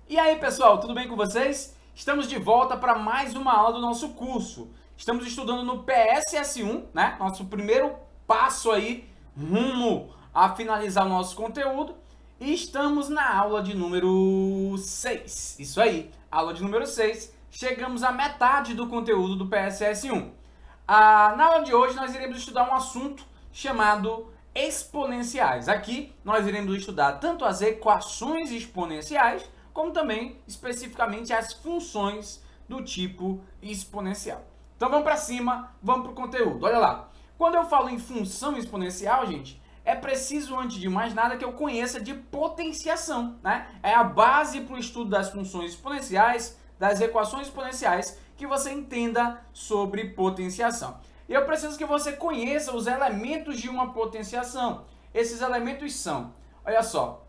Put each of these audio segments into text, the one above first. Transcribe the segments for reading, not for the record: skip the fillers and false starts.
E aí, pessoal, tudo bem com vocês? Estamos de volta para mais uma aula do nosso curso. Estamos estudando no PSS1, né? Nosso primeiro passo aí rumo a finalizar o nosso conteúdo. E estamos na aula de número 6. Isso aí, aula de número 6. Chegamos à metade do conteúdo do PSS1. Na aula de hoje nós iremos estudar um assunto chamado exponenciais. Aqui nós iremos estudar tanto as equações exponenciais, como também especificamente as funções do tipo exponencial. Então vamos para cima, vamos para o conteúdo. Olha lá, quando eu falo em função exponencial, gente, é preciso, antes de mais nada, que eu conheça de potenciação, né? É a base para o estudo das funções exponenciais, das equações exponenciais, que você entenda sobre potenciação. E eu preciso que você conheça os elementos de uma potenciação. Esses elementos são, olha só,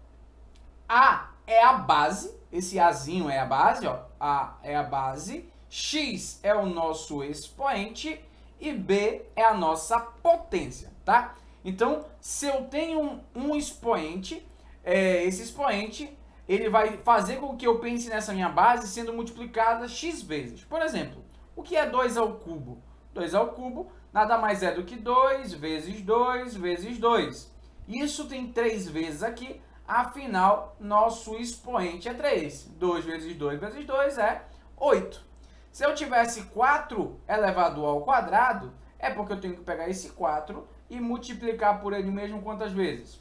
A é a base, esse Azinho é a base, ó, A é a base, X é o nosso expoente e B é a nossa potência, tá? Então, se eu tenho um expoente, esse expoente, ele vai fazer com que eu pense nessa minha base sendo multiplicada x vezes. Por exemplo, o que é 2 ao cubo? 2 ao cubo nada mais é do que 2 vezes 2 vezes 2. Isso tem 3 vezes aqui, afinal, nosso expoente é 3. 2 vezes 2 vezes 2 é 8. Se eu tivesse 4 elevado ao quadrado, é porque eu tenho que pegar esse 4 e multiplicar por ele mesmo quantas vezes?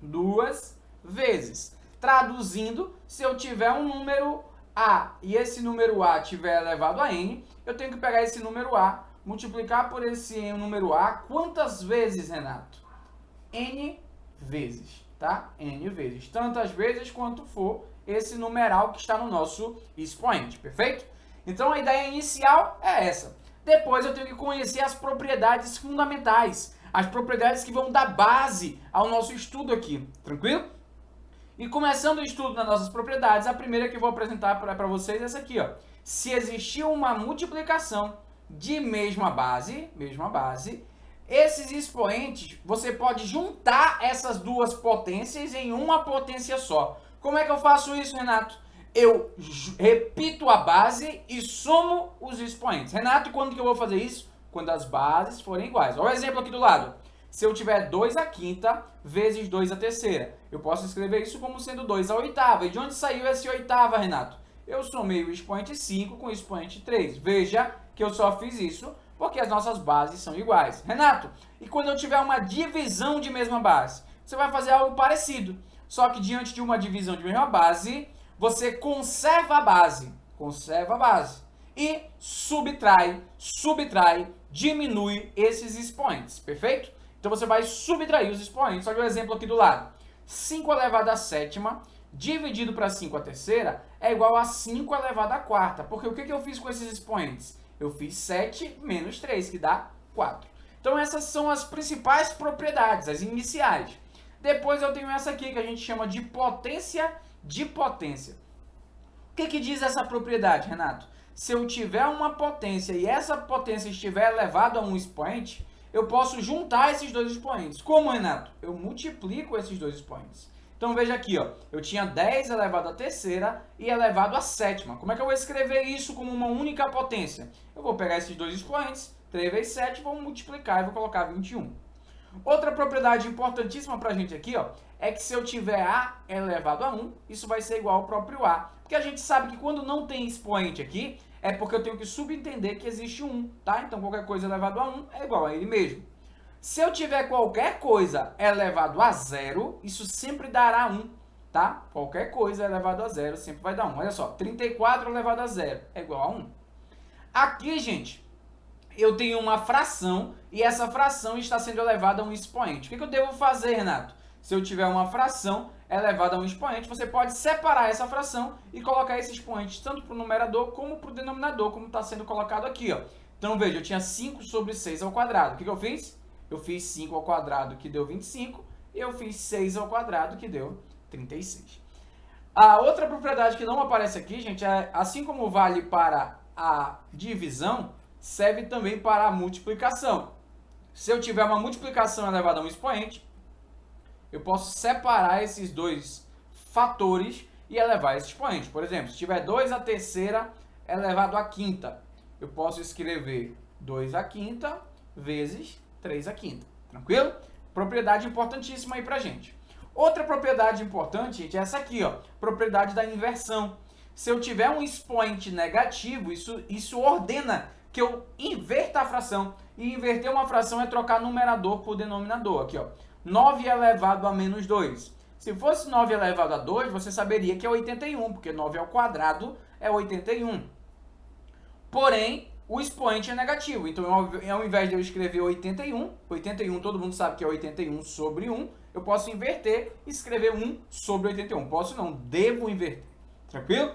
2 vezes. Traduzindo, se eu tiver um número A e esse número A tiver elevado a n, eu tenho que pegar esse número A, multiplicar por esse número A, quantas vezes, Renato? N vezes, tá? N vezes. Tantas vezes quanto for esse numeral que está no nosso expoente, perfeito? Então a ideia inicial é essa. Depois eu tenho que conhecer as propriedades fundamentais, as propriedades que vão dar base ao nosso estudo aqui, tranquilo? E começando o estudo das nossas propriedades, a primeira que eu vou apresentar para vocês é essa aqui, ó. Se existir uma multiplicação de mesma base, esses expoentes, você pode juntar essas duas potências em uma potência só. Como é que eu faço isso, Renato? Eu repito a base e somo os expoentes. Renato, quando que eu vou fazer isso? Quando as bases forem iguais. Olha o exemplo aqui do lado. Se eu tiver 2 à quinta vezes 2 à terceira, eu posso escrever isso como sendo 2 à oitava. E de onde saiu esse oitava, Renato? Eu somei o expoente 5 com o expoente 3. Veja que eu só fiz isso porque as nossas bases são iguais. Renato, e quando eu tiver uma divisão de mesma base? Você vai fazer algo parecido. Só que diante de uma divisão de mesma base, você conserva a base. E subtrai, diminui esses expoentes, perfeito? Então você vai subtrair os expoentes. Olha o exemplo aqui do lado. 5 elevado à sétima dividido para 5 à terceira é igual a 5 elevado à quarta. Porque o que eu fiz com esses expoentes? Eu fiz 7 menos 3, que dá 4. Então essas são as principais propriedades, as iniciais. Depois eu tenho essa aqui que a gente chama de potência de potência. O que diz essa propriedade, Renato? Se eu tiver uma potência e essa potência estiver elevada a um expoente, eu posso juntar esses dois expoentes. Como, Renato? Eu multiplico esses dois expoentes. Então veja aqui, ó, eu tinha 10 elevado à terceira e elevado à sétima. Como é que eu vou escrever isso como uma única potência? Eu vou pegar esses dois expoentes, 3 vezes 7, vou multiplicar e vou colocar 21. Outra propriedade importantíssima para a gente aqui, ó, é que se eu tiver A elevado a 1, isso vai ser igual ao próprio A. Porque a gente sabe que quando não tem expoente aqui, é porque eu tenho que subentender que existe 1, tá? Então qualquer coisa elevado a 1 é igual a ele mesmo. Se eu tiver qualquer coisa elevado a 0, isso sempre dará 1, tá? Qualquer coisa elevado a 0 sempre vai dar 1. Olha só, 34 elevado a 0 é igual a 1. Aqui, gente, eu tenho uma fração e essa fração está sendo elevada a um expoente. O que eu devo fazer, Renato? Se eu tiver uma fração elevada a um expoente, você pode separar essa fração e colocar esse expoente tanto para o numerador como para o denominador, como está sendo colocado aqui, ó. Então, veja, eu tinha 5 sobre 6 ao quadrado. O que eu fiz? Eu fiz 5 ao quadrado, que deu 25, e eu fiz 6 ao quadrado, que deu 36. A outra propriedade que não aparece aqui, gente, é assim como vale para a divisão, serve também para a multiplicação. Se eu tiver uma multiplicação elevada a um expoente, eu posso separar esses dois fatores e elevar esse expoente. Por exemplo, se tiver 2 à terceira elevado à quinta, eu posso escrever 2 à quinta vezes 3 à quinta. Tranquilo? Propriedade importantíssima aí pra gente. Outra propriedade importante, gente, é essa aqui, ó, propriedade da inversão. Se eu tiver um expoente negativo, isso ordena que eu inverta a fração. E inverter uma fração é trocar numerador por denominador. Aqui, ó, 9 elevado a menos 2. Se fosse 9 elevado a 2, você saberia que é 81, porque 9 ao quadrado é 81. Porém, o expoente é negativo. Então, ao invés de eu escrever 81 todo mundo sabe que é 81 sobre 1, eu posso inverter e escrever 1 sobre 81. Posso não, devo inverter. Tranquilo?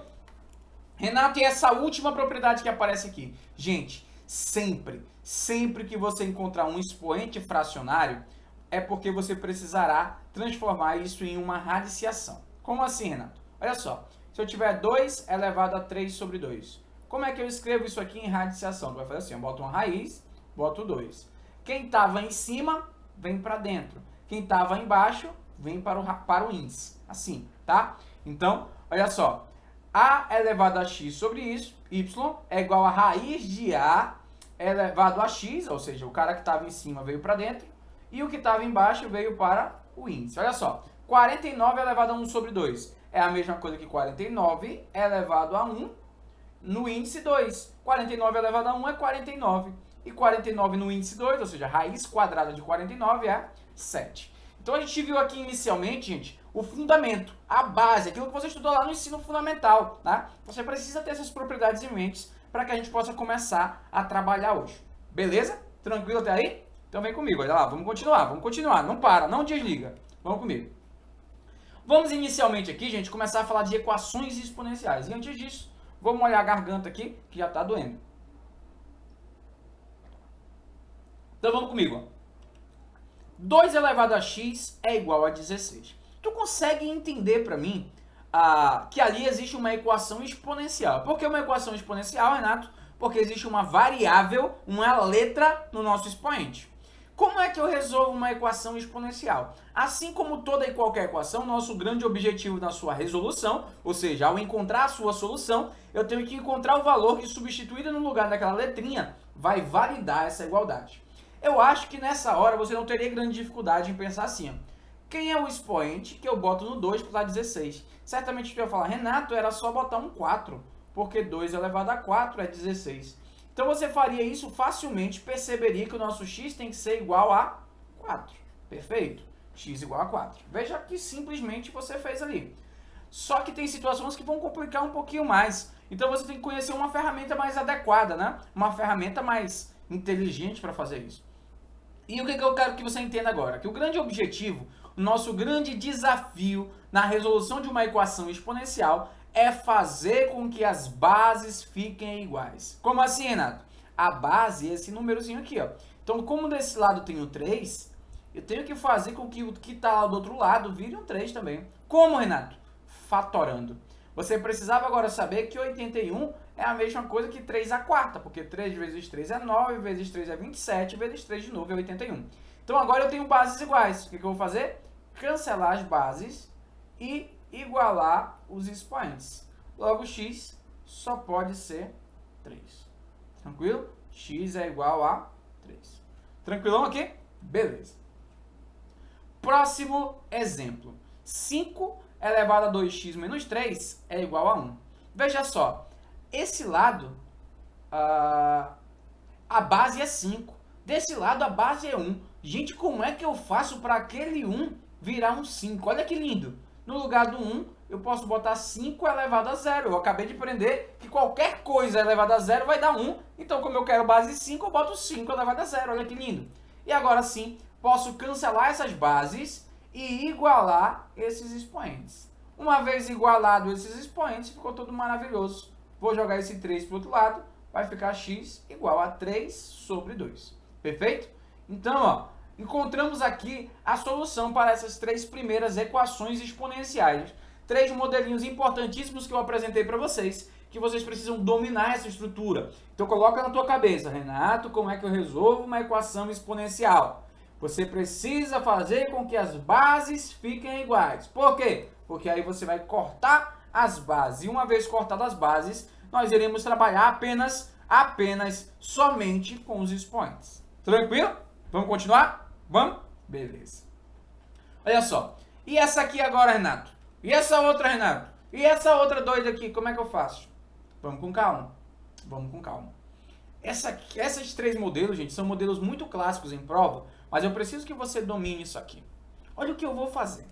Renato, e essa última propriedade que aparece aqui? Gente, sempre que você encontrar um expoente fracionário, é porque você precisará transformar isso em uma radiciação. Como assim, Renato? Olha só, se eu tiver 2 elevado a 3 sobre 2, como é que eu escrevo isso aqui em radiciação? Tu vai fazer assim, eu boto uma raiz, boto 2. Quem estava em cima, vem para dentro. Quem estava embaixo, vem para o índice. Assim, tá? Então, olha só. A elevado a x sobre isso, y, é igual a raiz de a elevado a x, ou seja, o cara que estava em cima veio para dentro, e o que estava embaixo veio para o índice. Olha só, 49 elevado a 1 sobre 2 é a mesma coisa que 49 elevado a 1 no índice 2. 49 elevado a 1 é 49. E 49 no índice 2, ou seja, a raiz quadrada de 49 é 7. Então a gente viu aqui inicialmente, gente, o fundamento, a base, aquilo que você estudou lá no ensino fundamental, tá? Você precisa ter essas propriedades em mente para que a gente possa começar a trabalhar hoje. Beleza? Tranquilo até aí? Então vem comigo, olha lá, vamos continuar, não para, não desliga. Vamos comigo. Vamos inicialmente aqui, gente, começar a falar de equações exponenciais. E antes disso, vou molhar a garganta aqui, que já está doendo. Então vamos comigo. 2 elevado a x é igual a 16. Tu consegue entender para mim que ali existe uma equação exponencial? Por que uma equação exponencial, Renato? Porque existe uma variável, uma letra no nosso expoente. Como é que eu resolvo uma equação exponencial? Assim como toda e qualquer equação, nosso grande objetivo na sua resolução, ou seja, ao encontrar a sua solução, eu tenho que encontrar o valor que, substituído no lugar daquela letrinha, vai validar essa igualdade. Eu acho que nessa hora você não teria grande dificuldade em pensar assim, ó, quem é o expoente que eu boto no 2 para 16? Certamente tu vai falar, Renato, era só botar um 4, porque 2 elevado a 4 é 16. Então você faria isso facilmente, perceberia que o nosso x tem que ser igual a 4. Perfeito? X igual a 4. Veja que simplesmente você fez ali. Só que tem situações que vão complicar um pouquinho mais. Então você tem que conhecer uma ferramenta mais adequada, né? Uma ferramenta mais inteligente para fazer isso. E o que eu quero que você entenda agora? Que o grande objetivo, o nosso grande desafio na resolução de uma equação exponencial é fazer com que as bases fiquem iguais. Como assim, Renato? A base é esse númerozinho aqui, ó. Então, como desse lado tem o 3, eu tenho que fazer com que o que está lá do outro lado vire um 3 também. Como, Renato? Fatorando. Você precisava agora saber que 81 é a mesma coisa que 3 à quarta, porque 3 vezes 3 é 9, vezes 3 é 27, vezes 3 de novo é 81. Então, agora eu tenho bases iguais. O que eu vou fazer? Cancelar as bases e igualar os expoentes. Logo, x só pode ser 3. Tranquilo? X é igual a 3. Tranquilão aqui? Beleza. Próximo exemplo. 5 elevado a 2x menos 3 é igual a 1. Veja só, esse lado, a base é 5. Desse lado, a base é 1. Gente, como é que eu faço para aquele 1 virar um 5? Olha que lindo. No lugar do 1, eu posso botar 5 elevado a 0. Eu acabei de aprender que qualquer coisa elevada a 0 vai dar 1. Então, como eu quero base 5, eu boto 5 elevado a 0. Olha que lindo. E agora sim, posso cancelar essas bases e igualar esses expoentes. Uma vez igualado esses expoentes, ficou tudo maravilhoso. Vou jogar esse 3 para o outro lado, vai ficar x igual a 3 sobre 2. Perfeito? Então, ó, encontramos aqui a solução para essas 3 primeiras equações exponenciais. 3 modelinhos importantíssimos que eu apresentei para vocês, que vocês precisam dominar essa estrutura. Então coloca na tua cabeça, Renato, como é que eu resolvo uma equação exponencial? Você precisa fazer com que as bases fiquem iguais. Por quê? Porque aí você vai cortar as bases. E uma vez cortadas as bases, nós iremos trabalhar apenas somente com os expoentes. Tranquilo? Vamos continuar? Vamos? Beleza. Olha só. E essa aqui agora, Renato? E essa outra, Renato? E essa outra doida aqui, como é que eu faço? Vamos com calma. Vamos com calma. Esses três modelos, gente, são modelos muito clássicos em prova, mas eu preciso que você domine isso aqui. Olha o que eu vou fazer.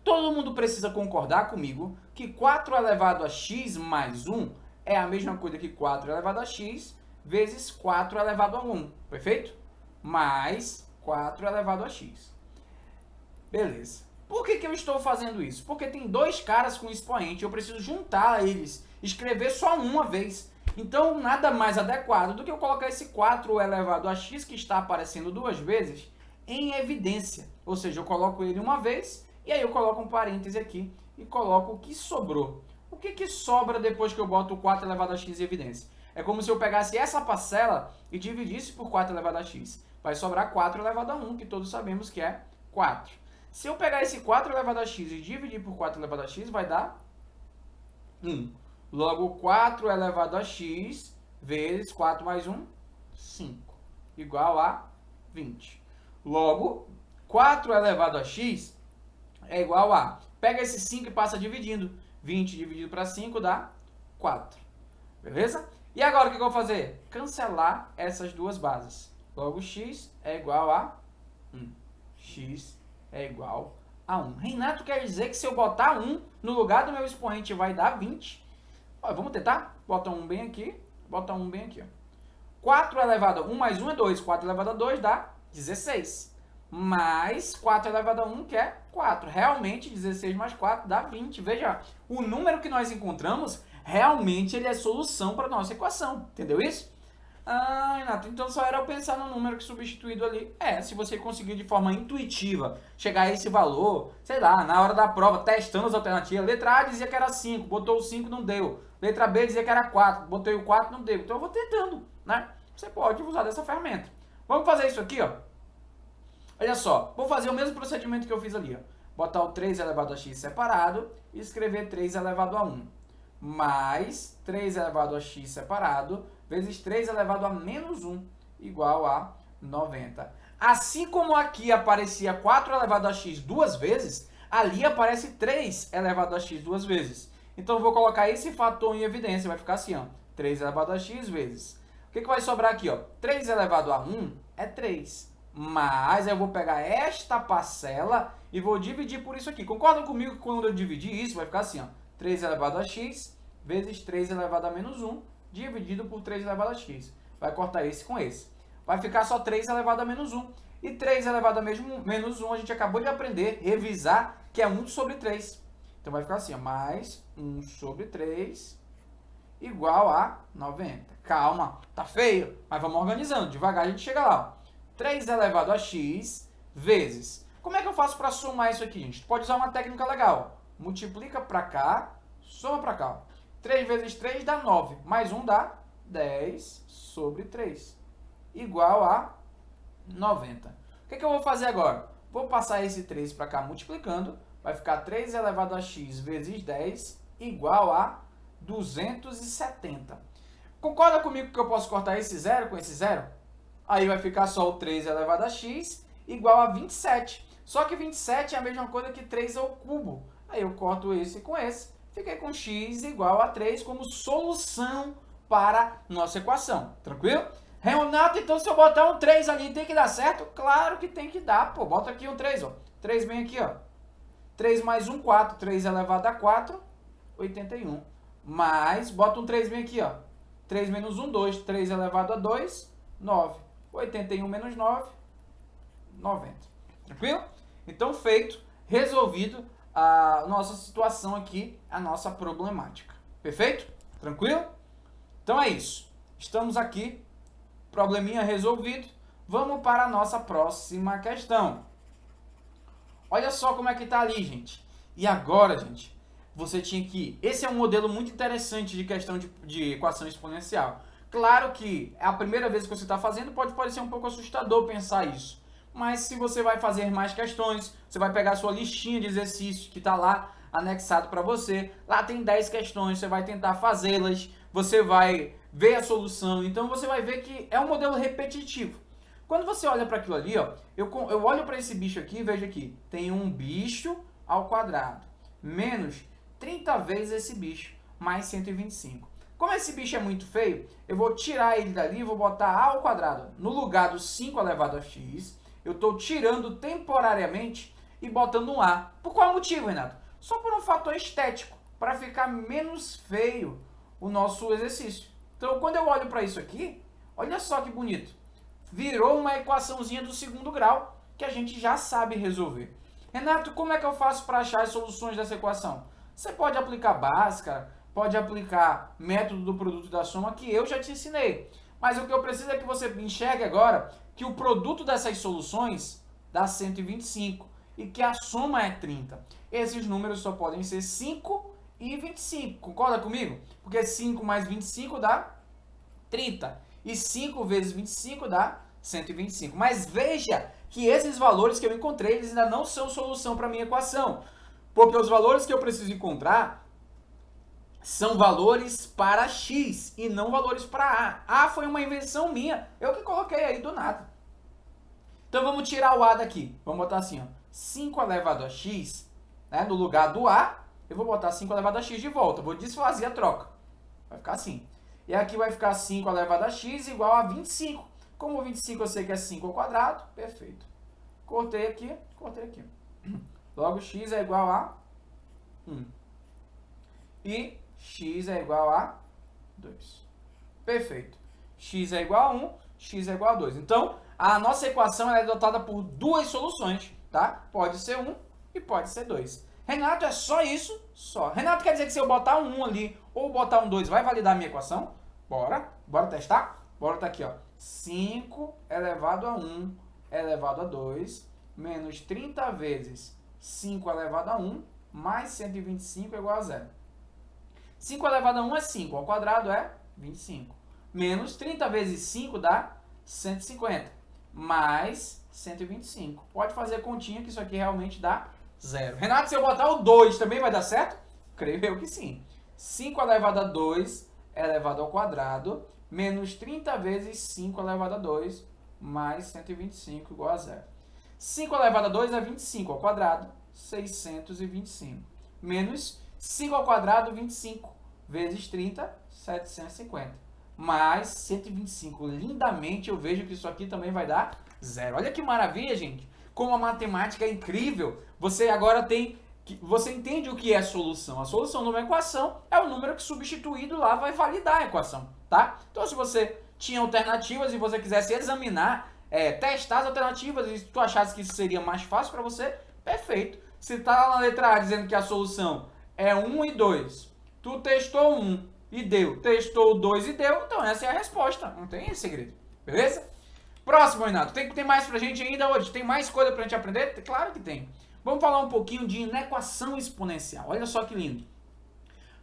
Todo mundo precisa concordar comigo que 4 elevado a x mais 1 é a mesma coisa que 4 elevado a x vezes 4 elevado a 1, perfeito? Mais 4 elevado a x. Beleza. Por que eu estou fazendo isso? Porque tem dois caras com expoente, eu preciso juntar eles, escrever só uma vez. Então, nada mais adequado do que eu colocar esse 4 elevado a x, que está aparecendo duas vezes, em evidência. Ou seja, eu coloco ele uma vez, e aí eu coloco um parêntese aqui, e coloco o que sobrou. O que sobra depois que eu boto o 4 elevado a x em evidência? É como se eu pegasse essa parcela e dividisse por 4 elevado a x. Vai sobrar 4 elevado a 1, que todos sabemos que é 4. Se eu pegar esse 4 elevado a x e dividir por 4 elevado a x, vai dar 1. Logo, 4 elevado a x vezes 4 mais 1, 5. Igual a 20. Logo, 4 elevado a x é igual a... Pega esse 5 e passa dividindo. 20 dividido para 5 dá 4. Beleza? E agora o que eu vou fazer? Cancelar essas duas bases. Logo, x é igual a 1. X é igual a 1. Renato, quer dizer que se eu botar 1 no lugar do meu expoente vai dar 20? Ó, vamos tentar? Bota 1 bem aqui, bota 1 bem aqui. Ó. 4 elevado a 1 mais 1 é 2. 4 elevado a 2 dá 16. Mais 4 elevado a 1, que é 4. Realmente, 16 mais 4 dá 20. Veja, o número que nós encontramos, realmente ele é solução para a nossa equação. Entendeu isso? Ah, Renato, então só era eu pensar no número que substituído ali. Se você conseguir de forma intuitiva chegar a esse valor, sei lá, na hora da prova, testando as alternativas, letra A dizia que era 5, botou o 5, não deu. Letra B dizia que era 4, botei o 4, não deu. Então eu vou tentando, né? Você pode usar dessa ferramenta. Vamos fazer isso aqui, ó. Olha só, vou fazer o mesmo procedimento que eu fiz ali, ó. Botar o 3 elevado a x separado e escrever 3 elevado a 1. Mais 3 elevado a x separado vezes 3 elevado a menos 1 igual a 90. Assim como aqui aparecia 4 elevado a x duas vezes, ali aparece 3 elevado a x duas vezes. Então eu vou colocar esse fator em evidência, vai ficar assim, ó, 3 elevado a x vezes. O que vai sobrar aqui, ó? 3 elevado a 1 é 3. Mas eu vou pegar esta parcela e vou dividir por isso aqui. Concordam comigo que quando eu dividir isso, vai ficar assim, ó, 3 elevado a x vezes 3 elevado a menos 1 dividido por 3 elevado a x. Vai cortar esse com esse. Vai ficar só 3 elevado a menos 1. E 3 elevado a menos 1 a gente acabou de aprender, revisar, que é 1 sobre 3. Então vai ficar assim, ó, mais 1 sobre 3 igual a 90. Calma, tá feio, mas vamos organizando. Devagar a gente chega lá. Ó. 3 elevado a x vezes... Como é que eu faço para somar isso aqui, gente? Pode usar uma técnica legal. Multiplica para cá, soma para cá. 3 vezes 3 dá 9. Mais 1 dá 10 sobre 3. Igual a 90. O que eu vou fazer agora? Vou passar esse 3 para cá multiplicando. Vai ficar 3 elevado a x vezes 10 igual a 270. Concorda comigo que eu posso cortar esse zero com esse zero? Aí vai ficar só o 3 elevado a x igual a 27. Só que 27 é a mesma coisa que 3 ao cubo. Aí eu corto esse com esse. Fiquei com x igual a 3 como solução para nossa equação. Tranquilo? Renato, então se eu botar um 3 ali, tem que dar certo? Claro que tem que dar, pô. Bota aqui um 3, ó. 3 vem aqui, ó. 3 mais 1, 4. 3 elevado a 4, 81. Mais, bota um 3 bem aqui, ó. 3 menos 1, 2. 3 elevado a 2, 9. 81 menos 9, 90. Tranquilo? Então, feito, resolvido a nossa situação aqui, a nossa problemática. Perfeito? Tranquilo? Então é isso. Estamos aqui, probleminha resolvido. Vamos para a nossa próxima questão. Olha só como é que tá ali, gente. E agora, gente, você tinha que... Esse é um modelo muito interessante de questão de equação exponencial. Claro que é a primeira vez que você está fazendo, pode parecer um pouco assustador pensar isso. mas se você vai fazer mais questões, você vai pegar a sua listinha de exercícios que está lá anexado para você. Lá tem 10 questões, você vai tentar fazê-las, você vai ver a solução. Então você vai ver que é um modelo repetitivo. Quando você olha para aquilo ali, ó, eu olho para esse bicho aqui e vejo aqui, tem um bicho ao quadrado, menos 30 vezes esse bicho, mais 125. Como esse bicho é muito feio, eu vou tirar ele dali e vou botar a ao quadrado. No lugar do 5 elevado a x, eu estou tirando temporariamente e botando um a. Por qual motivo, Renato? Só por um fator estético, para ficar menos feio o nosso exercício. Então, quando eu olho para isso aqui, olha só que bonito. Virou uma equaçãozinha do segundo grau que a gente já sabe resolver. Renato, como é que eu faço para achar as soluções dessa equação? Você pode aplicar básica, pode aplicar método do produto da soma, que eu já te ensinei. Mas o que eu preciso é que você enxergue agora que o produto dessas soluções dá 125 e que a soma é 30. Esses números só podem ser 5 e 25. Concorda comigo? Porque 5 mais 25 dá 30. E 5 vezes 25 dá 125. Mas veja que esses valores que eu encontrei, eles ainda não são solução para a minha equação. Porque os valores que eu preciso encontrar são valores para x e não valores para a. A foi uma invenção minha. Eu que coloquei aí do nada. Então vamos tirar o a daqui. Vamos botar assim, ó. 5 elevado a x, né, no lugar do a, eu vou botar 5 elevado a x de volta. Vou desfazer a troca. Vai ficar assim. E aqui vai ficar 5 elevado a x igual a 25. Como 25 eu sei que é 5 ao quadrado, perfeito. Cortei aqui, cortei aqui. Logo, x é igual a 1. E x é igual a 2. Perfeito. X é igual a 1, x é igual a 2. Então, a nossa equação ela é dotada por duas soluções, tá? Pode ser 1 e pode ser 2. Renato, é só isso? Só. Renato, quer dizer que se eu botar um 1 ali ou botar um 2, vai validar a minha equação? Bora. Bora testar? Bora tá aqui, ó. 5 elevado a 1 elevado a 2 menos 30 vezes 5 elevado a 1 mais 125 é igual a 0. 5 elevado a 1 é 5, ao quadrado é 25. Menos 30 vezes 5 dá 150, mais 125. Pode fazer continha que isso aqui realmente dá 0. Renato, se eu botar o 2 também vai dar certo? Creio eu que sim. 5 elevado a 2 elevado ao quadrado, menos 30 vezes 5 elevado a 2, mais 125 igual a 0. 5 elevado a 2 é 25 ao quadrado, 625. Menos 5 ao quadrado, 25. Vezes 30, 750. Mais 125. Lindamente eu vejo que isso aqui também vai dar 0. Olha que maravilha, gente. Como a matemática é incrível. Você agora tem... Você entende o que é solução. A solução de uma equação é o número que substituído lá vai validar a equação, tá? Então, se você tinha alternativas e você quisesse examinar, testar as alternativas e tu achasse que isso seria mais fácil para você, perfeito. Se tá lá na letra A dizendo que a solução é 1 e 2, tu testou 1 e deu, testou 2 e deu, então essa é a resposta. Não tem segredo, beleza? Próximo, Renato. Tem mais pra gente ainda hoje? Tem mais coisa pra gente aprender? Claro que tem. Vamos falar um pouquinho de inequação exponencial. Olha só que lindo.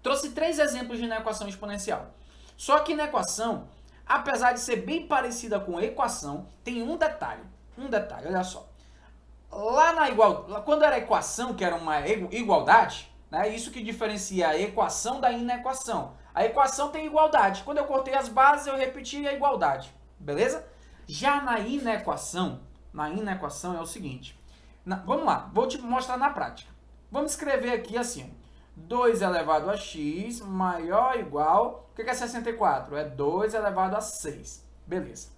Trouxe 3 exemplos de inequação exponencial. Só que inequação, apesar de ser bem parecida com equação, tem um detalhe. Um detalhe, olha só. Lá quando era equação, que era uma igualdade, né, isso que diferencia a equação da inequação. A equação tem igualdade. Quando eu cortei as bases, eu repeti a igualdade. Beleza? Já na inequação é o seguinte. Vamos lá, vou te mostrar na prática. Vamos escrever aqui assim. 2 elevado a x maior ou igual... O que é 64? É 2 elevado a 6. Beleza.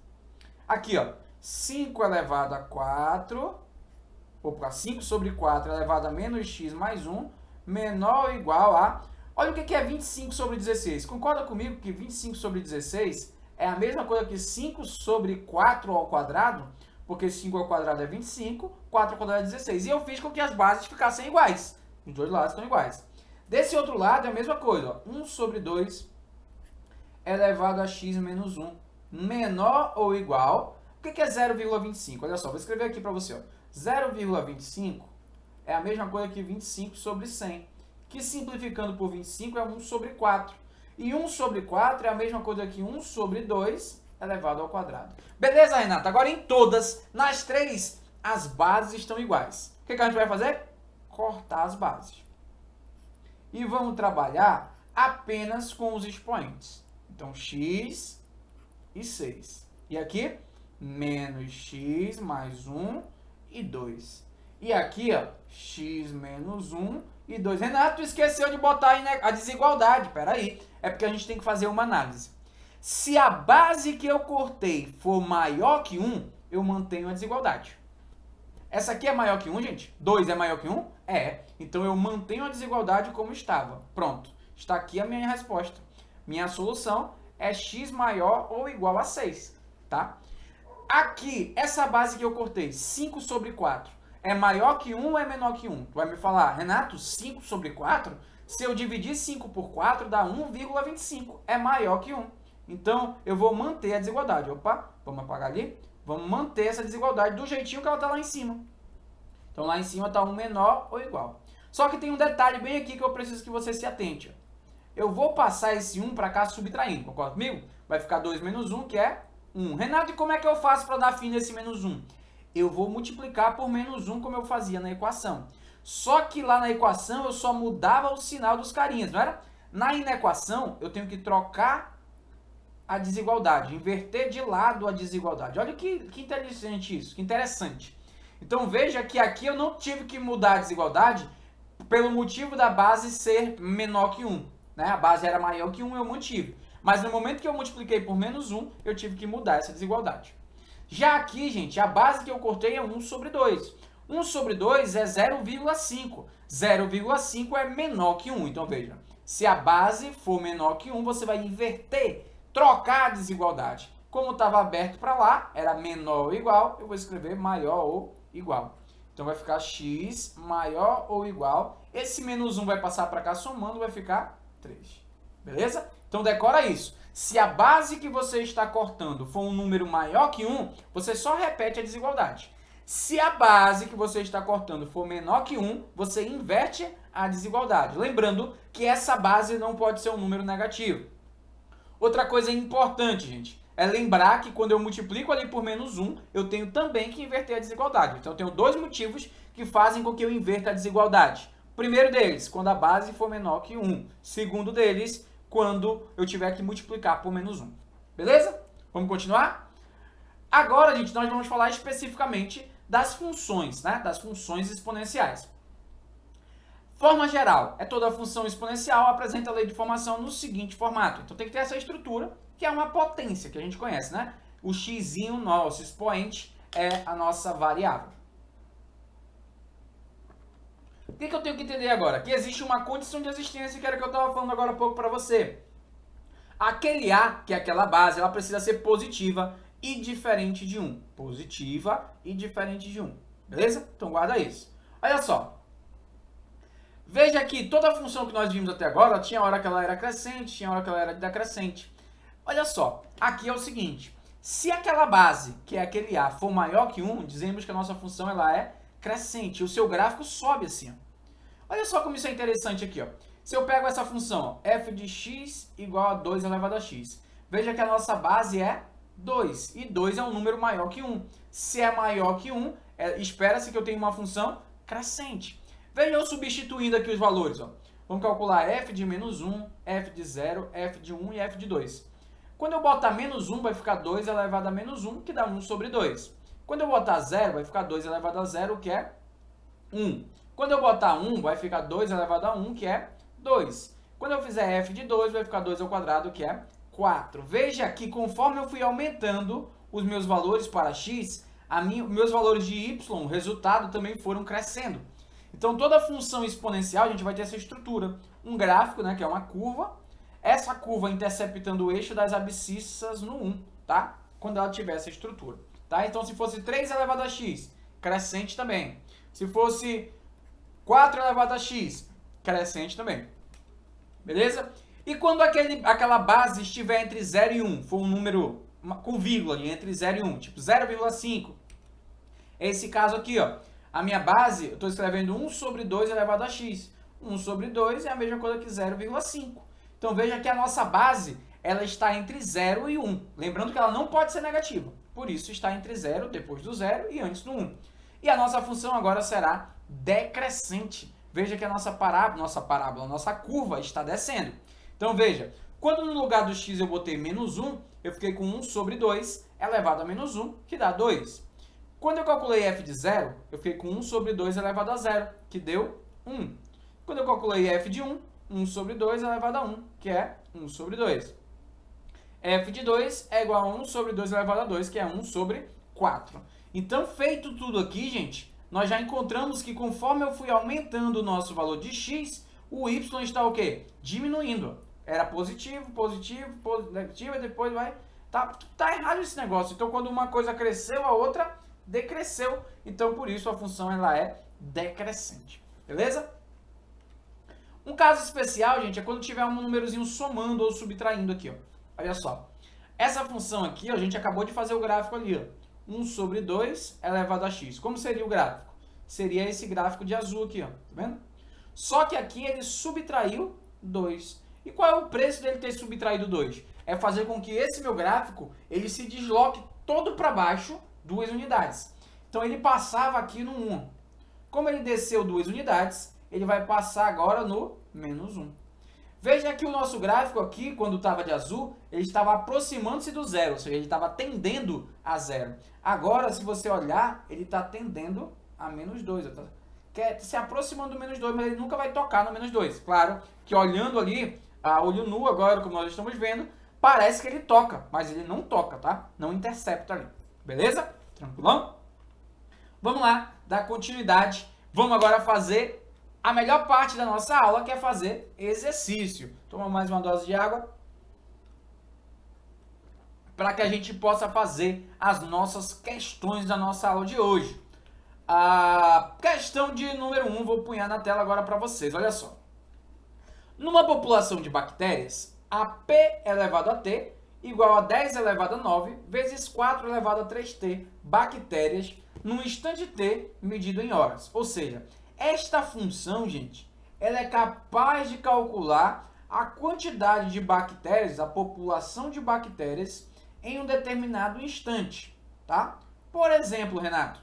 Aqui, ó. 5 elevado a 4... Opa, 5 sobre 4 elevado a menos x mais 1 menor ou igual a... Olha o que é 25 sobre 16. Concorda comigo que 25 sobre 16 é a mesma coisa que 5 sobre 4 ao quadrado? Porque 5 ao quadrado é 25, 4 ao quadrado é 16. E eu fiz com que as bases ficassem iguais. Os dois lados estão iguais. Desse outro lado é a mesma coisa. Ó. 1 sobre 2 elevado a x menos 1 menor ou igual... O que é 0,25? Olha só, vou escrever aqui para você. 0,25 é a mesma coisa que 25 sobre 100. Que simplificando por 25 é 1 sobre 4. E 1 sobre 4 é a mesma coisa que 1 sobre 2 elevado ao quadrado. Beleza, Renata? Agora em todas, nas 3 as bases estão iguais. O que a gente vai fazer? Cortar as bases. E vamos trabalhar apenas com os expoentes. Então, x e 6. E aqui, menos x mais 1 e 2. E aqui, ó, x menos 1 e 2. Renato esqueceu de botar aí a desigualdade. Peraí, é porque a gente tem que fazer uma análise. Se a base que eu cortei for maior que 1, eu mantenho a desigualdade. Essa aqui é maior que 1, gente? 2 é maior que 1? É. Então eu mantenho a desigualdade como estava. Pronto. Está aqui a minha resposta. Minha solução é x maior ou igual a 6. Tá? Aqui, essa base que eu cortei, 5 sobre 4, é maior que 1 ou é menor que 1? Tu vai me falar, Renato, 5 sobre 4? Se eu dividir 5 por 4, dá 1,25. É maior que 1. Então, eu vou manter a desigualdade. Opa, vamos apagar ali. Vamos manter essa desigualdade do jeitinho que ela está lá em cima. Então, lá em cima está 1 menor ou igual. Só que tem um detalhe bem aqui que eu preciso que você se atente. Eu vou passar esse 1 para cá subtraindo, concorda comigo? Vai ficar 2 menos 1, que é 1. Renato, e como é que eu faço para dar fim nesse menos 1? Eu vou multiplicar por menos 1 como eu fazia na equação. Só que lá na equação eu só mudava o sinal dos carinhas, não era? Na inequação eu tenho que trocar a desigualdade, inverter de lado a desigualdade. Olha que interessante isso, que interessante. Então veja que aqui eu não tive que mudar a desigualdade pelo motivo da base ser menor que 1. Né? A base era maior que 1, eu mantive. Mas no momento que eu multipliquei por menos 1, eu tive que mudar essa desigualdade. Já aqui, gente, a base que eu cortei é 1 sobre 2. 1 sobre 2 é 0,5. 0,5 é menor que 1. Então veja, se a base for menor que 1, você vai inverter, trocar a desigualdade. Como estava aberto para lá, era menor ou igual, eu vou escrever maior ou igual. Então vai ficar x maior ou igual. Esse menos 1 vai passar para cá somando, vai ficar 3. Beleza? Então decora isso. Se a base que você está cortando for um número maior que 1, você só repete a desigualdade. Se a base que você está cortando for menor que 1, você inverte a desigualdade. Lembrando que essa base não pode ser um número negativo. Outra coisa importante, gente, é lembrar que quando eu multiplico ali por menos 1, eu tenho também que inverter a desigualdade. Então eu tenho dois motivos que fazem com que eu inverta a desigualdade. Primeiro deles, quando a base for menor que 1. Segundo deles, quando eu tiver que multiplicar por menos 1. Beleza? Vamos continuar? Agora, gente, nós vamos falar especificamente das funções, né? Das funções exponenciais. Forma geral, é toda função exponencial apresenta a lei de formação no seguinte formato. Então tem que ter essa estrutura, que é uma potência, que a gente conhece, né? O xzinho, nosso expoente, é a nossa variável. O que eu tenho que entender agora? Que existe uma condição de existência, que era o que eu estava falando agora há pouco para você. Aquele A, que é aquela base, ela precisa ser positiva e diferente de 1. Positiva e diferente de 1. Beleza? Então guarda isso. Olha só. Veja que toda a função que nós vimos até agora, tinha hora que ela era crescente, tinha hora que ela era decrescente. Olha só, aqui é o seguinte. Se aquela base, que é aquele A, for maior que 1, dizemos que a nossa função ela é crescente. O seu gráfico sobe assim, ó. Olha só como isso é interessante aqui, ó. Se eu pego essa função, ó, f de x igual a 2 elevado a x. Veja que a nossa base é 2. E 2 é um número maior que 1. Se é maior que 1, espera-se que eu tenha uma função crescente. Veja eu substituindo aqui os valores, ó. Vamos calcular f de menos 1, f de 0, f de 1 e f de 2. Quando eu botar menos 1, vai ficar 2 elevado a menos 1, que dá 1 sobre 2. Quando eu botar 0, vai ficar 2 elevado a 0, que é 1. Quando eu botar 1, vai ficar 2 elevado a 1, que é 2. Quando eu fizer f de 2, vai ficar 2 ao quadrado, que é 4. Veja que conforme eu fui aumentando os meus valores para x, meus valores de y, o resultado, também foram crescendo. Então, toda função exponencial, a gente vai ter essa estrutura. Um gráfico, né, que é uma curva. Essa curva interceptando o eixo das abscissas no 1, tá? Quando ela tiver essa estrutura. Tá? Então, se fosse 3 elevado a x, crescente também. Se fosse 4 elevado a x, crescente também. Beleza? E quando aquela base estiver entre 0 e 1, for um número com vírgula ali, entre 0 e 1, tipo 0,5, é esse caso aqui, ó. A minha base, eu estou escrevendo 1 sobre 2 elevado a x. 1 sobre 2 é a mesma coisa que 0,5. Então, veja que a nossa base, ela está entre 0 e 1. Lembrando que ela não pode ser negativa. Por isso, está entre 0, depois do 0 e antes do 1. E a nossa função agora será decrescente. Veja que a nossa curva está descendo. Então veja, quando no lugar do x eu botei menos 1, eu fiquei com 1 sobre 2 elevado a menos 1, que dá 2. Quando eu calculei f de 0, eu fiquei com 1 sobre 2 elevado a 0, que deu 1. Quando eu calculei f de 1, 1 sobre 2 elevado a 1, que é 1 sobre 2. F de 2 é igual a 1 sobre 2 elevado a 2, que é 1 sobre 4. Então, feito tudo aqui, gente, nós já encontramos que conforme eu fui aumentando o nosso valor de x, o y está o quê? Diminuindo. Era positivo, negativo, e depois vai... Tá errado esse negócio. Então, quando uma coisa cresceu, a outra decresceu. Então, por isso, a função ela é decrescente. Beleza? Um caso especial, gente, é quando tiver um númerozinho somando ou subtraindo aqui, ó. Olha só. Essa função aqui, ó, a gente acabou de fazer o gráfico ali, ó. 1 sobre 2 elevado a x. Como seria o gráfico? Seria esse gráfico de azul aqui, ó. Tá vendo? Só que aqui ele subtraiu 2. E qual é o preço dele ter subtraído 2? É fazer com que esse meu gráfico ele se desloque todo para baixo 2 unidades. Então ele passava aqui no 1. Como ele desceu 2 unidades, ele vai passar agora no menos 1. Veja que o nosso gráfico aqui, quando estava de azul, ele estava aproximando-se do zero, ou seja, ele estava tendendo a zero. Agora, se você olhar, ele está tendendo a menos 2. Está se aproximando do menos 2, mas ele nunca vai tocar no menos 2. Claro que olhando ali, a olho nu agora, como nós estamos vendo, parece que ele toca, mas ele não toca, tá? Não intercepta ali. Beleza? Tranquilão? Vamos lá, dar continuidade. Vamos agora fazer a melhor parte da nossa aula, que é fazer exercício. Toma mais uma dose de água para que a gente possa fazer as nossas questões da nossa aula de hoje. A questão de número 1, vou punhar na tela agora para vocês. Olha só. Numa população de bactérias, a P elevado a T igual a 10 elevado a 9 vezes 4 elevado a 3T bactérias num instante T medido em horas. Ou seja, esta função, gente, ela é capaz de calcular a quantidade de bactérias, a população de bactérias em um determinado instante, tá? Por exemplo, Renato,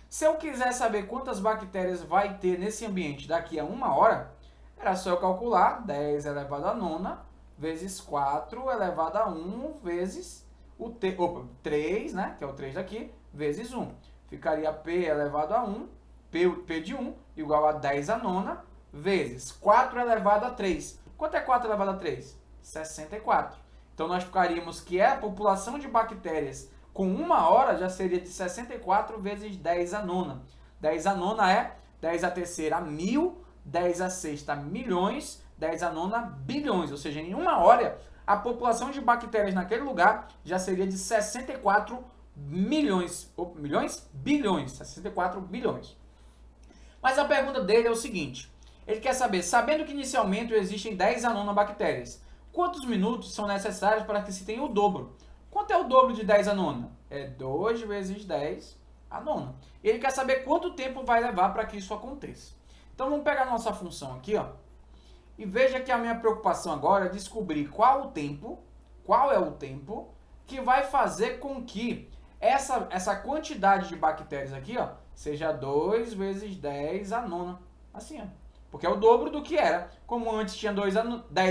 se eu quiser saber quantas bactérias vai ter nesse ambiente daqui a 1 hora, era só eu calcular 10 elevado a 9 vezes 4 elevado a 1 vezes o 3, né, que é o 3 daqui, vezes 1. Ficaria P elevado a 1, P de 1, igual a 10 a 9, vezes 4 elevado a 3. Quanto é 4 elevado a 3? 64. Então, nós ficaríamos que a população de bactérias com 1 hora já seria de 64 vezes 10 a 9. 10 a 9 é 10 a terceira a 1000, 10 a sexta milhões, 10 a 9 bilhões. Ou seja, em 1 hora, a população de bactérias naquele lugar já seria de 64 milhões. Milhões? Bilhões. 64 bilhões. Mas a pergunta dele é o seguinte. Ele quer saber, sabendo que inicialmente existem 10 a 9 bactérias, quantos minutos são necessários para que se tenha o dobro? Quanto é o dobro de 10 a 9? É 2 vezes 10 a 9. Ele quer saber quanto tempo vai levar para que isso aconteça. Então, vamos pegar a nossa função aqui, ó. E veja que a minha preocupação agora é descobrir qual é o tempo que vai fazer com que essa quantidade de bactérias aqui, ó, seja 2 vezes 10 a 9. Assim, ó. Porque é o dobro do que era. Como antes tinha 10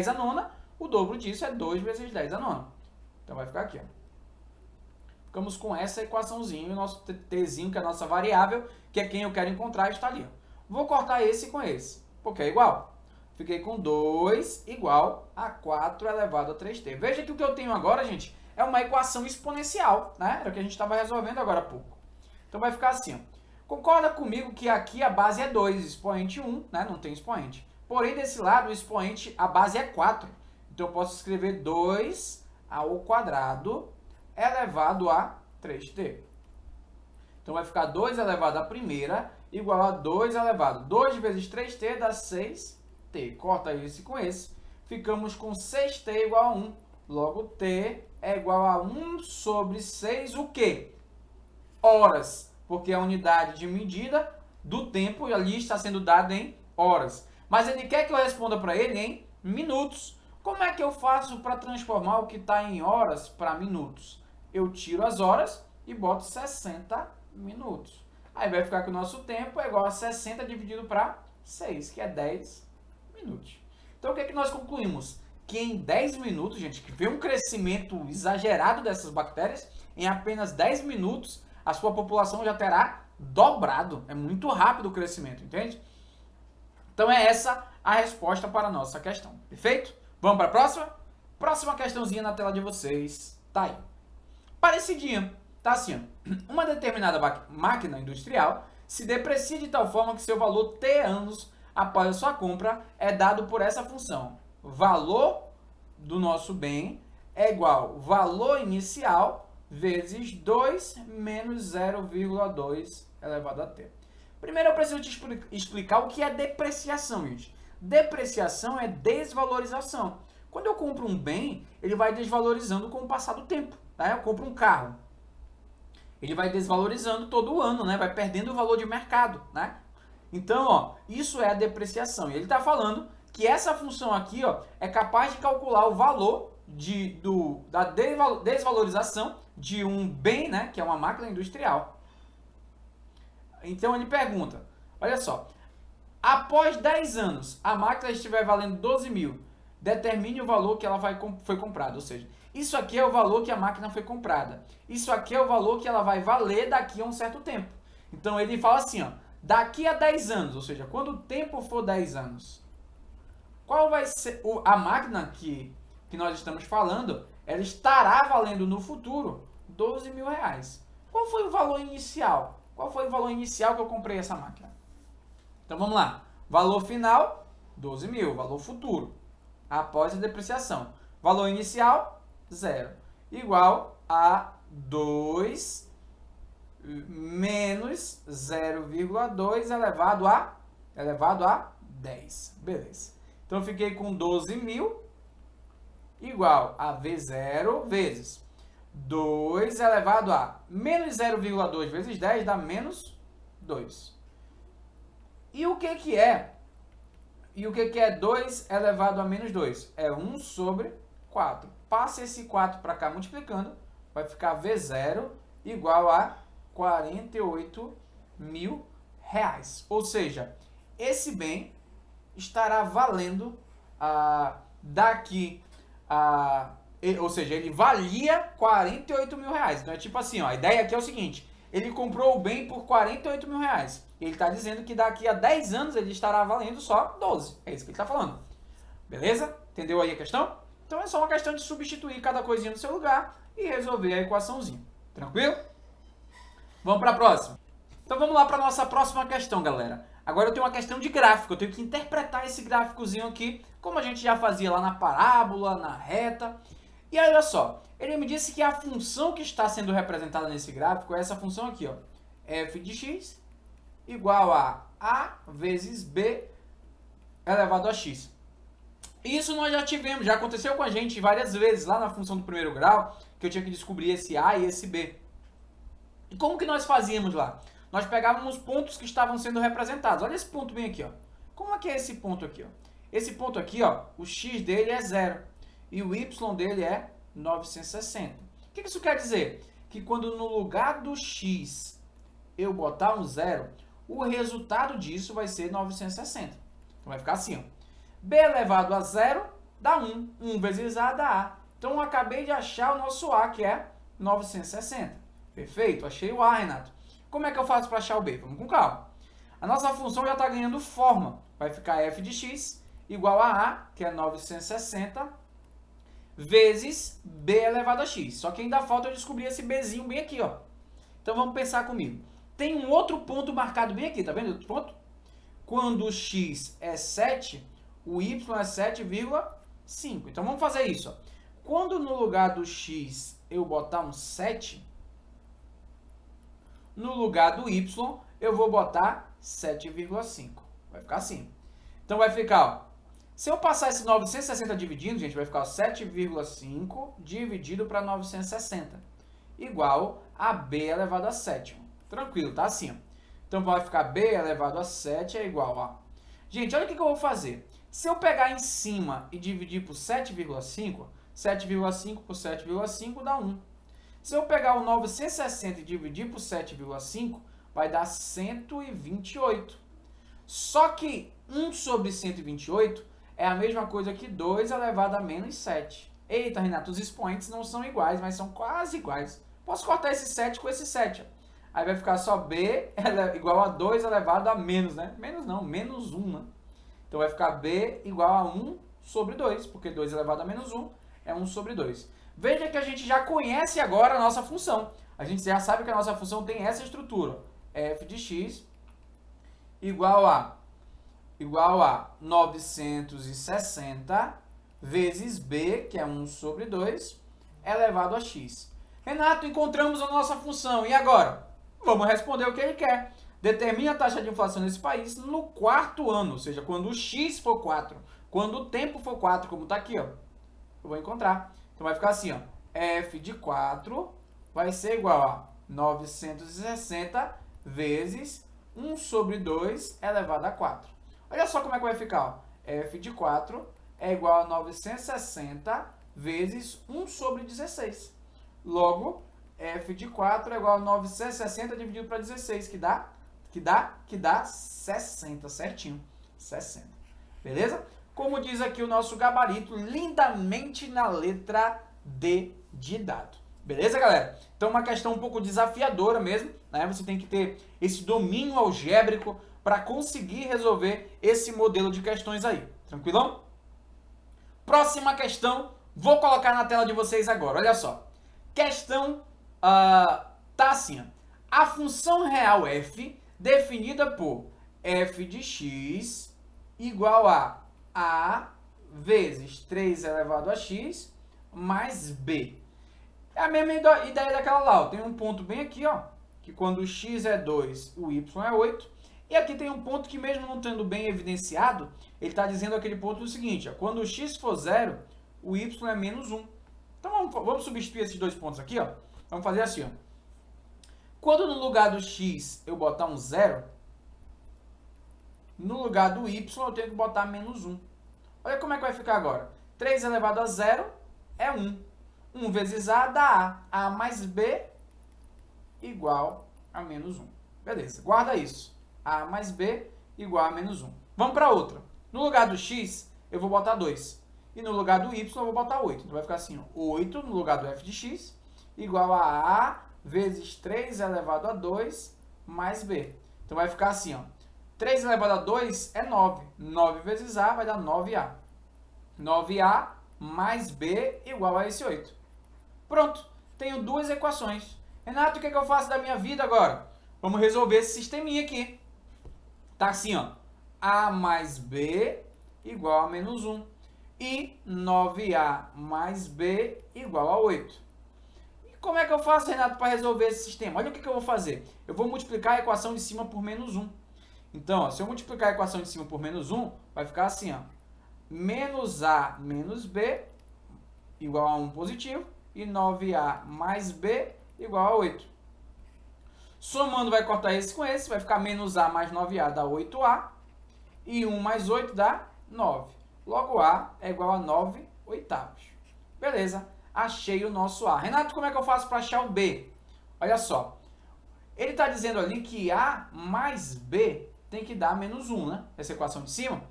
a 9, o dobro disso é 2 vezes 10 a 9. Então vai ficar aqui, ó. Ficamos com essa equaçãozinha, o nosso tzinho, que é a nossa variável, que é quem eu quero encontrar, está ali, ó. Vou cortar esse com esse, porque é igual. Fiquei com 2 igual a 4 elevado a 3t. Veja que o que eu tenho agora, gente, é uma equação exponencial, né? Era o que a gente estava resolvendo agora há pouco. Então vai ficar assim, ó. Concorda comigo que aqui a base é 2, expoente 1, né? Não tem expoente. Porém, desse lado, o expoente, a base é 4. Então eu posso escrever 2 ao quadrado elevado a 3t. Então vai ficar 2 elevado à primeira igual a 2 elevado. 2 vezes 3t dá 6t. Corta esse com esse. Ficamos com 6t igual a 1. Logo, t é igual a 1 sobre 6 o quê? Horas. Porque a unidade de medida do tempo ali está sendo dada em horas. Mas ele quer que eu responda para ele em minutos. Como é que eu faço para transformar o que está em horas para minutos? Eu tiro as horas e boto 60 minutos. Aí vai ficar que o nosso tempo é igual a 60 dividido para 6, que é 10 minutos. Então, o que é que nós concluímos? Que em 10 minutos, gente, que vê um crescimento exagerado dessas bactérias, em apenas 10 minutos, a sua população já terá dobrado. É muito rápido o crescimento, entende? Então, é essa a resposta para a nossa questão. Perfeito? Vamos para a próxima? Próxima questãozinha na tela de vocês. Tá aí. Parecidinha. Tá assim, ó. Uma determinada máquina industrial se deprecia de tal forma que seu valor T anos após a sua compra é dado por essa função. Valor do nosso bem é igual valor inicial vezes 2 menos 0,2 elevado a t. Primeiro eu preciso te explicar o que é depreciação, gente. Depreciação é desvalorização. Quando eu compro um bem, ele vai desvalorizando com o passar do tempo. Tá? Eu compro um carro. Ele vai desvalorizando todo ano, né? Vai perdendo o valor de mercado, né? Então, ó, isso é a depreciação. E ele está falando que essa função aqui, ó, é capaz de calcular o valor da desvalorização de um bem, né? Que é uma máquina industrial. Então, ele pergunta, olha só, após 10 anos, a máquina estiver valendo 12 mil, determine o valor que ela foi comprada, ou seja, isso aqui é o valor que a máquina foi comprada. Isso aqui é o valor que ela vai valer daqui a um certo tempo. Então, ele fala assim, ó, daqui a 10 anos, ou seja, quando o tempo for 10 anos, qual vai ser a máquina que nós estamos falando, ela estará valendo no futuro 12 mil reais. Qual foi o valor inicial? Qual foi o valor inicial que eu comprei essa máquina? Então, vamos lá. Valor final, 12 mil. Valor futuro, após a depreciação. Valor inicial, 0. Igual a 2 menos 0,2 elevado a 10. Beleza. Então, eu fiquei com 12 mil igual a V0 vezes 2 elevado a menos 0,2 vezes 10 dá menos 2. E o que que é? E o que que é 2 elevado a menos 2? É 1 sobre 4. Passa esse 4 para cá multiplicando, vai ficar V0 igual a 48 mil reais. Ou seja, esse bem estará valendo ou seja, ele valia 48 mil reais. Então é tipo assim, ó, a ideia aqui é o seguinte, ele comprou o bem por 48 mil reais. Ele está dizendo que daqui a 10 anos ele estará valendo só 12. É isso que ele está falando. Beleza? Entendeu aí a questão? Então é só uma questão de substituir cada coisinha no seu lugar e resolver a equaçãozinha. Tranquilo? Vamos para a próxima. Então vamos lá para a nossa próxima questão, galera. Agora eu tenho uma questão de gráfico. Eu tenho que interpretar esse gráficozinho aqui, como a gente já fazia lá na parábola, na reta. E aí, olha só. Ele me disse que a função que está sendo representada nesse gráfico é essa função aqui, ó. F de x igual a vezes b elevado a x. Isso nós já tivemos, já aconteceu com a gente várias vezes lá na função do primeiro grau, que eu tinha que descobrir esse a e esse b. E como que nós fazíamos lá? Nós pegávamos pontos que estavam sendo representados. Olha esse ponto bem aqui, ó. Como é que é esse ponto aqui, ó? Esse ponto aqui, ó, o x dele é 0 e o y dele é 960. O que isso quer dizer? Que quando no lugar do x eu botar um 0, o resultado disso vai ser 960. Então vai ficar assim, ó. B elevado a 0 dá 1. 1 vezes A dá A. Então eu acabei de achar o nosso A, que é 960. Perfeito? Achei o A, Renato. Como é que eu faço para achar o B? Vamos com calma. A nossa função já está ganhando forma. Vai ficar f de x igual a A, que é 960, vezes B elevado a x. Só que ainda falta eu descobrir esse Bzinho bem aqui, ó. Então vamos pensar comigo. Tem um outro ponto marcado bem aqui, tá vendo? Outro ponto? Quando o x é 7, o y é 7,5. Então vamos fazer isso, ó. Quando no lugar do x eu botar um 7, no lugar do y eu vou botar 7,5. Vai ficar assim. Então vai ficar, ó, se eu passar esse 960 dividindo, gente, vai ficar 7,5 dividido para 960, igual a b elevado a 7. Tranquilo, tá assim, ó. Então vai ficar b elevado a 7 é igual a... Gente, olha o que eu vou fazer. Se eu pegar em cima e dividir por 7,5, 7,5 por 7,5 dá 1. Se eu pegar o 960 e dividir por 7,5, vai dar 128. Só que 1 sobre 128 é a mesma coisa que 2 elevado a menos 7. Eita, Renato, os expoentes não são iguais, mas são quase iguais. Posso cortar esse 7 com esse 7. Aí vai ficar só b igual a 2 elevado a menos, né? Menos não, menos 1, né? Então vai ficar b igual a 1 sobre 2, porque 2 elevado a menos 1 é 1 sobre 2. Veja que a gente já conhece agora a nossa função. A gente já sabe que a nossa função tem essa estrutura. F de x igual a 960 vezes b, que é 1 sobre 2, elevado a x. Renato, encontramos a nossa função. E agora? Vamos responder o que ele quer. Determine a taxa de inflação nesse país no quarto ano, ou seja, quando o x for 4, quando o tempo for 4, como está aqui, ó. Eu vou encontrar. Então vai ficar assim, ó. F de 4 vai ser igual a 960 vezes 1 sobre 2 elevado a 4. Olha só como é que vai ficar, ó. F de 4 é igual a 960 vezes 1 sobre 16. Logo, F de 4 é igual a 960 dividido para 16, que dá 60, certinho. 60. Beleza? Como diz aqui o nosso gabarito, lindamente na letra D de dado. Beleza, galera? Então, uma questão um pouco desafiadora mesmo, né? Você tem que ter esse domínio algébrico para conseguir resolver esse modelo de questões aí. Tranquilão? Próxima questão, vou colocar na tela de vocês agora. Olha só. Questão tá assim. A função real f, definida por f de x igual a vezes 3 elevado a x mais b. É a mesma ideia daquela lá, ó. Tem um ponto bem aqui, ó, que quando o x é 2, o y é 8. E aqui tem um ponto que, mesmo não tendo bem evidenciado, ele está dizendo aquele ponto o seguinte, ó, quando o x for 0, o y é menos 1. Então vamos substituir esses dois pontos aqui, ó. Vamos fazer assim, ó. Quando no lugar do x eu botar um 0, no lugar do y eu tenho que botar menos 1. Olha como é que vai ficar agora. 3 elevado a 0 é 1. 1 vezes a dá a. A mais b igual a menos 1. Beleza, guarda isso. A mais b igual a menos 1. Vamos para outra. No lugar do x, eu vou botar 2. E no lugar do y, eu vou botar 8. Então vai ficar assim, ó, 8 no lugar do f de x igual a vezes 3 elevado a 2 mais b. Então vai ficar assim, ó. 3 elevado a 2 é 9. 9 vezes a vai dar 9a. 9a mais b igual a esse 8. Pronto, tenho duas equações. Renato, o que eu faço da minha vida agora? Vamos resolver esse sisteminha aqui. Tá assim, ó. A mais b igual a menos 1. E 9a mais b igual a 8. E como é que eu faço, Renato, para resolver esse sistema? Olha o que eu vou fazer. Eu vou multiplicar a equação de cima por menos 1. Então, ó, se eu multiplicar a equação de cima por menos 1, vai ficar assim, ó. Menos a menos b igual a 1 positivo. E 9a mais b igual a 8. Somando, vai cortar esse com esse. Vai ficar menos a mais 9a dá 8a. E 1 mais 8 dá 9. Logo, a é igual a 9 oitavos. Beleza, achei o nosso a. Renato, como é que eu faço para achar o b? Olha só. Ele está dizendo ali que a mais b tem que dar menos 1, né? Essa equação de cima.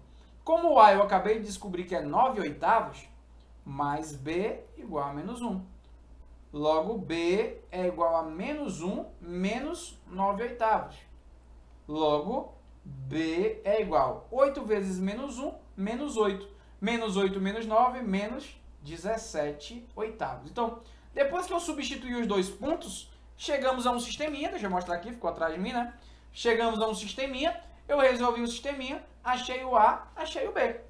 Como o a eu acabei de descobrir que é 9 oitavos, mais b igual a menos 1. Logo, b é igual a menos 1 menos 9 oitavos. Logo, b é igual a 8 vezes menos 1, menos 8. Menos 8 menos 9, menos 17 oitavos. Então, depois que eu substituir os dois pontos, chegamos a um sisteminha. Deixa eu mostrar aqui, ficou atrás de mim, né? Chegamos a um sisteminha. Eu resolvi o sisteminha, achei o a, achei o b.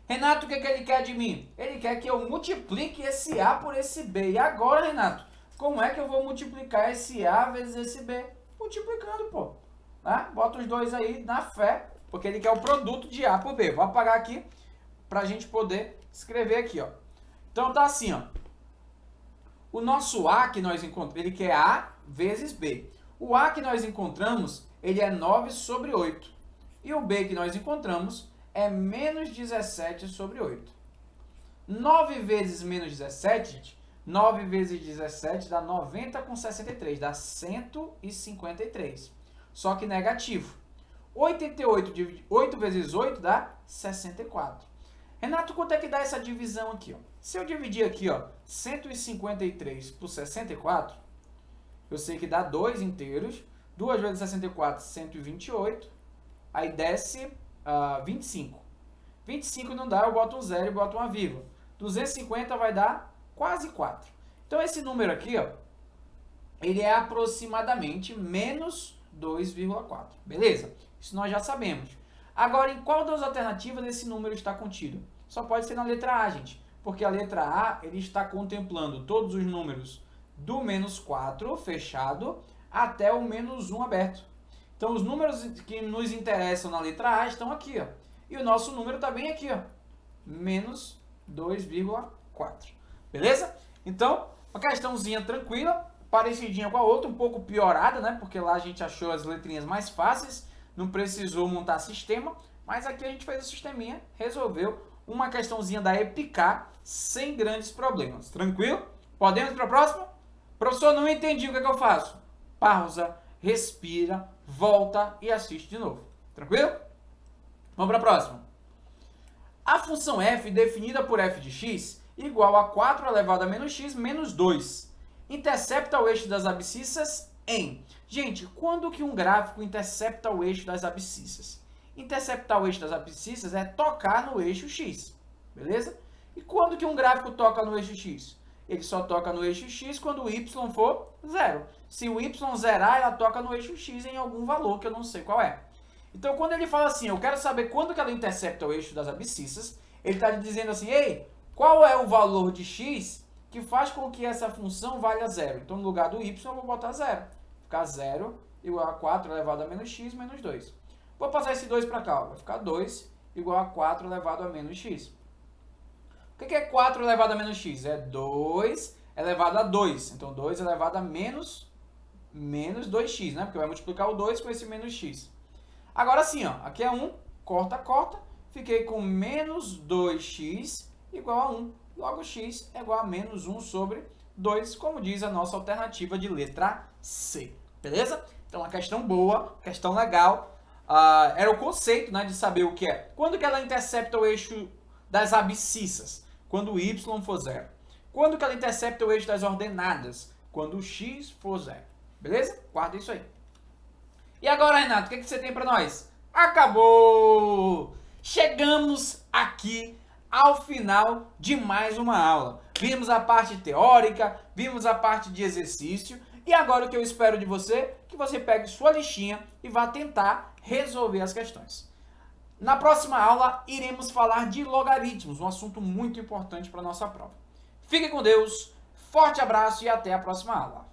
Renato, o que ele quer de mim? Ele quer que eu multiplique esse a por esse b. E agora, Renato, como é que eu vou multiplicar esse a vezes esse b? Multiplicando, pô. Né? Bota os dois aí na fé, porque ele quer o produto de a por b. Vou apagar aqui para a gente poder escrever aqui, ó. Então tá assim, ó. O nosso a que nós encontramos, ele quer a vezes b. O a que nós encontramos, ele é 9 sobre 8. E o b que nós encontramos é menos 17 sobre 8. 9 vezes menos 17, gente, 9 vezes 17 dá 90 com 63, dá 153. só que negativo. 8 vezes 8 dá 64. Renato, quanto é que dá essa divisão aqui? Ó? Se eu dividir aqui, ó, 153 por 64, eu sei que dá 2 inteiros. 2 vezes 64, 128. Aí desce 25. 25 não dá, eu boto um 0 e boto uma vírgula. 250 vai dar quase 4. Então, esse número aqui, ó, ele é aproximadamente menos 2,4. Beleza? Isso nós já sabemos. Agora, em qual das alternativas esse número está contido? Só pode ser na letra A, gente. Porque a letra A, ele está contemplando todos os números do menos 4, fechado, até o menos 1 aberto. Então, os números que nos interessam na letra A estão aqui, ó. E o nosso número está bem aqui, ó. Menos 2,4. Beleza? Então, uma questãozinha tranquila, parecidinha com a outra, um pouco piorada, né? Porque lá a gente achou as letrinhas mais fáceis, não precisou montar sistema, mas aqui a gente fez o sisteminha, resolveu uma questãozinha da EPICAR sem grandes problemas. Tranquilo? Podemos para a próxima? Professor, não entendi, o que é que eu faço? Pausa, respira, volta e assiste de novo. Tranquilo? Vamos para a próxima. A função f definida por f de x igual a 4 elevado a menos x menos 2. Intercepta o eixo das abscissas em... Gente, quando que um gráfico intercepta o eixo das abscissas? Interceptar o eixo das abscissas é tocar no eixo x, beleza? E quando que um gráfico toca no eixo x? Ele só toca no eixo x quando o y for 0. Se o y zerar, ela toca no eixo x em algum valor que eu não sei qual é. Então, quando ele fala assim, eu quero saber quando que ela intercepta o eixo das abscissas, ele está dizendo assim, ei, qual é o valor de x que faz com que essa função valha 0? Então, no lugar do y, eu vou botar 0. Ficar 0 igual a 4 elevado a menos x menos 2. Vou passar esse 2 para cá, ó. Vai ficar 2 igual a 4 elevado a menos x. O que é 4 elevado a menos x? É 2 elevado a 2. Então, 2 elevado a menos 2x, né? Porque vai multiplicar o 2 com esse menos x. Agora sim, ó, aqui é 1, corta, corta. Fiquei com menos 2x igual a 1. Logo, x é igual a menos 1 sobre 2, como diz a nossa alternativa de letra C. Beleza? Então, uma questão boa, questão legal. Era o conceito, né, de saber o que é. Quando que ela intercepta o eixo das abscissas? Quando o y for 0. Quando que ela intercepta o eixo das ordenadas? Quando o x for 0. Beleza? Guarda isso aí. E agora, Renato, o que você tem para nós? Acabou! Chegamos aqui ao final de mais uma aula. Vimos a parte teórica, vimos a parte de exercício, e agora o que eu espero de você é que você pegue sua listinha e vá tentar resolver as questões. Na próxima aula, iremos falar de logaritmos, um assunto muito importante para a nossa prova. Fique com Deus, forte abraço e até a próxima aula.